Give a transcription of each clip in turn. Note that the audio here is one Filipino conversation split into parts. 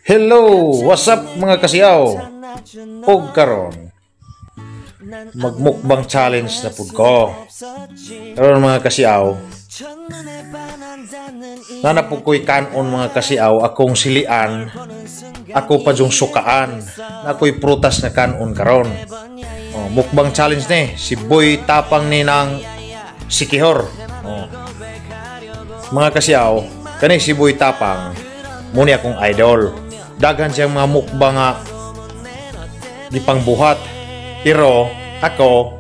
Hello, what's up mga kasiyaw? Og karon magmukbang challenge na pud ko. Karon mga kasiyaw, nanapog ko'y kanon mga kasiyaw, akong silian, ako pa yung sukaan, ako'y prutas na kanon karon. Mukbang challenge ni, si Boy Tapang ni ng Sikihor. Mga kasiyaw, kani si Boy Tapang, muni akong idol. Daghan siyang mga mukbang nga gipangbuhat. Pero ako,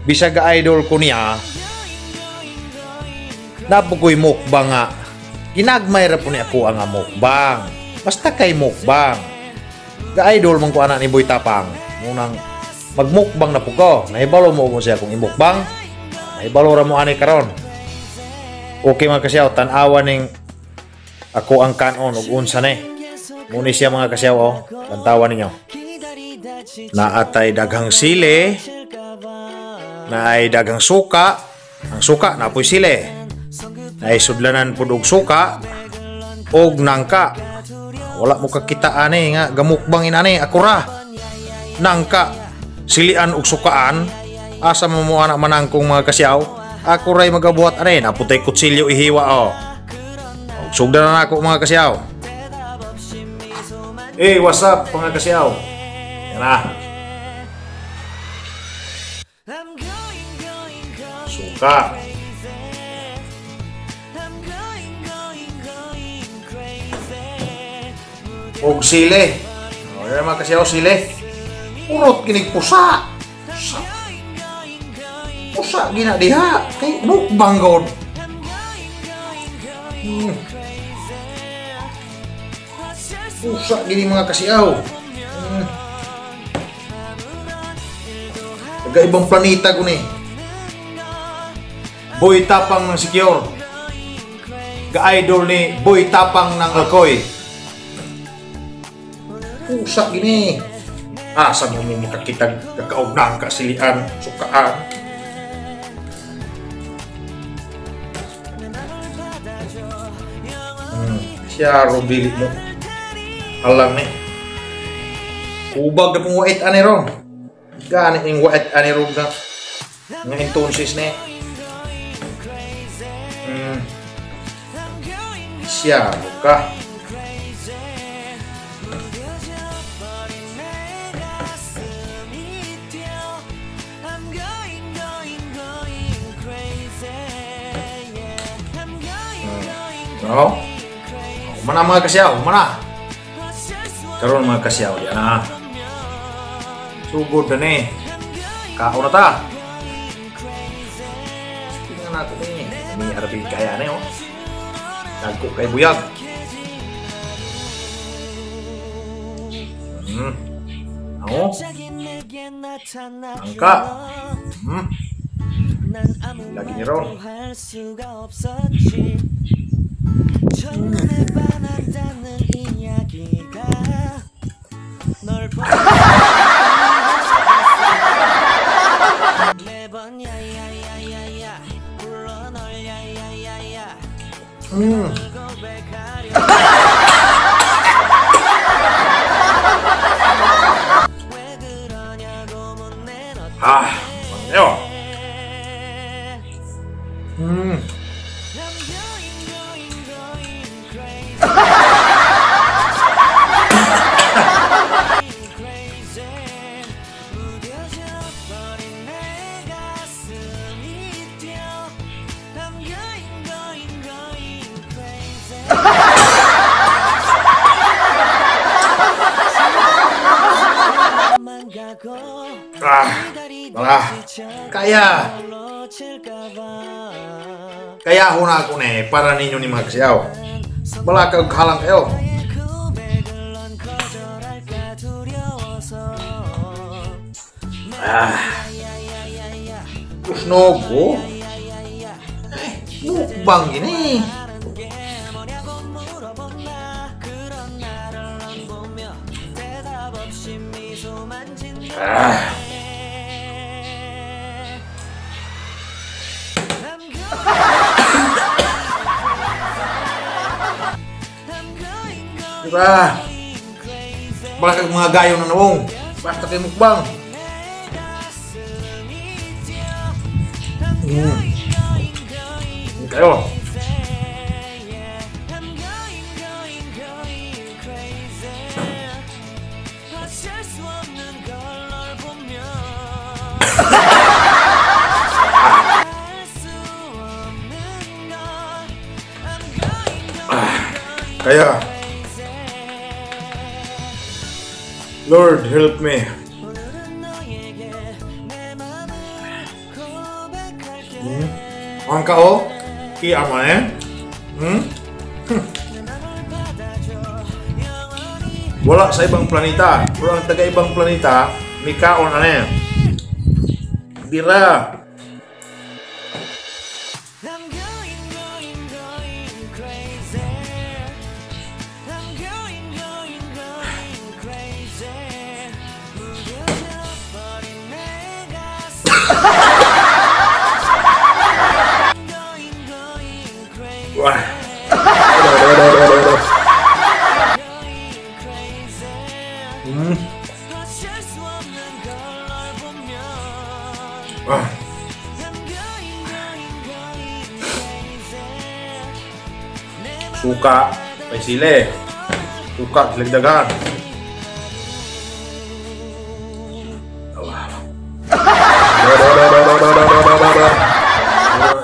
bisag idol ko niya, napugoy mukbang nga ginagmay ra po ni ako ang mukbang. Basta kay mukbang. Ga-idol man ko anak ni Boy Tapang. Munang magmukbang na po ko. Nahibalo mo kung siya kung imukbang. Nahibalo ra mo ani karon. Okay mga kasiyaw, tan-awan ning ako ang kanon ug unsa ni. Muni siya mga kasiyaw, bantawan ninyo. Naatay daghang sili, naay daghang suka. Ang suka napoy sili, naay sudlanan pud og suka og nangka. Wala mo kakita ani nga gamukbang inani akura. Nangka, silian og sukaan, asa mo anak manangkong mga kasiyaw. Ako ray magabuhat ani, naputay kutsilyo ihiwa sugdan na ako mga kasiyaw. Hey, what's up mga kasiyaw? Yan na. Suka. Og sili. Yan mga kasiyaw, sili. Urot ginig pusa. Pusa gina diha. Kay mukbang god. Pusa gini mga kasiyaw. Ibang planeta ko ni. Boy Tapang ng Sikihor. Ga-idol ni Boy Tapang ng Alcoy. Pusa gini. Asa mo makakita kakaunang kasilian, sukaan. Siya robili mo. Alam ni. Kubag na pong wait ani ron. Gani yung wait ani ron na. Nga entonces ni. Siya buka. Mana mga kasiyaw, mana? Karon mga kasiyaw, yan na. Sugod na ni. Kao na ta. Tingnan natin ni. May arabig kaya na yun. Nagko kay buyag. Ako. Angka. Lagi ni ron. Yo. Kaya ho na ako ni para ninyo ni mga kasiyaw. Wala kang halang kayo. Kusnogo. Mukbang gini. Diba? Baka mga gayo na nawong. Basta kay mukbang. Kayo. Kaya, Lord, help me. Ang kao, iama eh. Wala sa ibang planeta. Pero ang taga ibang planeta, may kaon ano eh. Bira. Wah. Suka, may sili. Suka, silagdagan.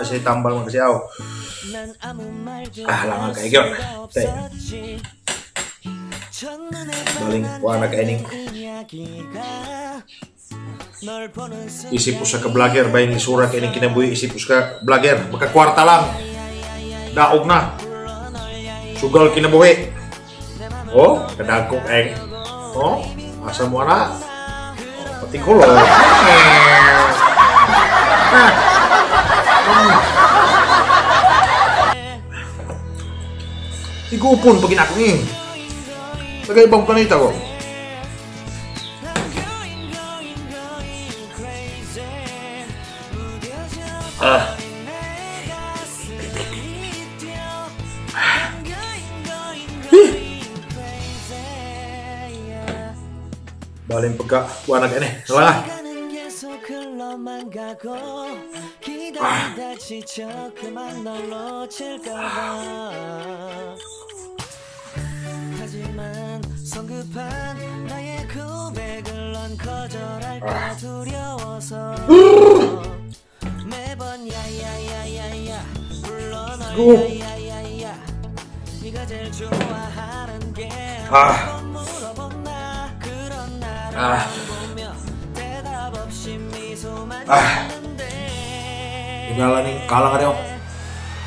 Saya tambal mga kasiyaw. Langan kayak gyon. Baling wala kaining. Isip ko sa ka-vlogger. Bayan ni Sura kaining kinabuhi. Isip ko sa ka-vlogger. Baka kwarta lang. Daog na. Sugal kinabuhi. Oh, kadagkok eng. Oh, asa mo na. Pati kulo. Igupon pag ako ng taga ibang planeta ko. Baling pagka buwan na ini. Salah. 하지만 성급한 나의 고백을 넌 거절할까 두려워서 매번 야야야야야 물러날 야야야야 네가 제일 좋아하는 게 한번 물어본 나 그런 나를 보며 대답 없이 미소만 짓는데 Kedalan yang kalang ada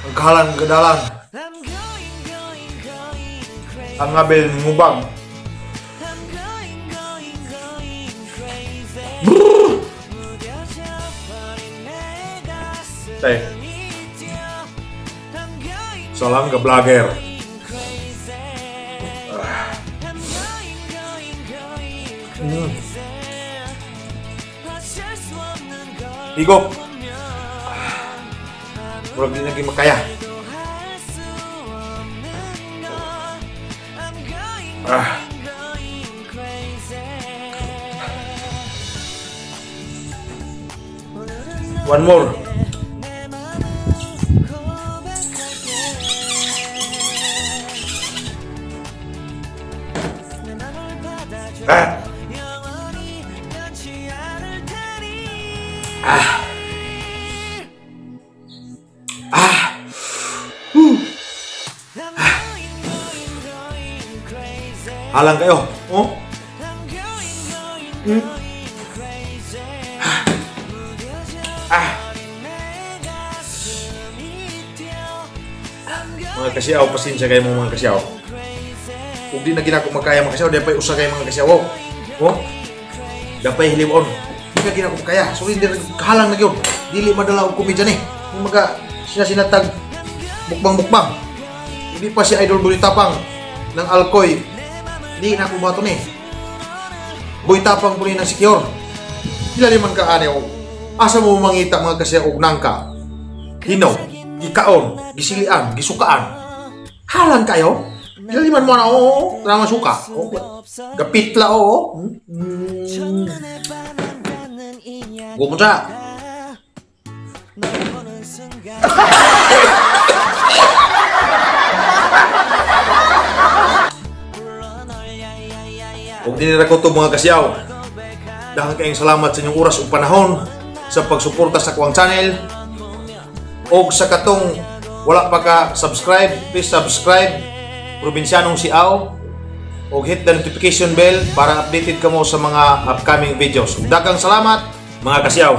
ang kalang kedalan ang ngabel ngubang teh salam ke vlogger Igop belum lagi makaya. One more. Halang kayo. Oh. Mga kasiyaw, pasensya kayo mga kasiyaw. Kung di na ginako magkaya mga kasiyaw, dapay usa kayo mga kasiyaw. Oh. Dapay hiliwon. Di na ginako magkaya. So hindi kahalang na yun. Dili madala og komedya ni. Yung mga sinasinatag mukbang-mukbang. Hindi pa si Idol Boy Tapang ng Alcoy. Di na ako bato ni. Boy Tapang po ni ng secure. Kilali man ka ani o. Asa mo mangita mga kasiyaw og nangka. Hinaw, gikaon, gisilian, gisukaan. Halang kayo. Kilali man mo na o. Tara suka. Gapitla o. Gumunta. Huwag dinira ko ito mga kasyaw. Dahil kayong salamat sa inyong oras o panahon sa pagsuporta sa kuwang channel. O sa katong wala pa ka subscribe, please subscribe. Probinsyanong si Aw. O hit the notification bell para updated ka mo sa mga upcoming videos. Daghang salamat mga kasyaw.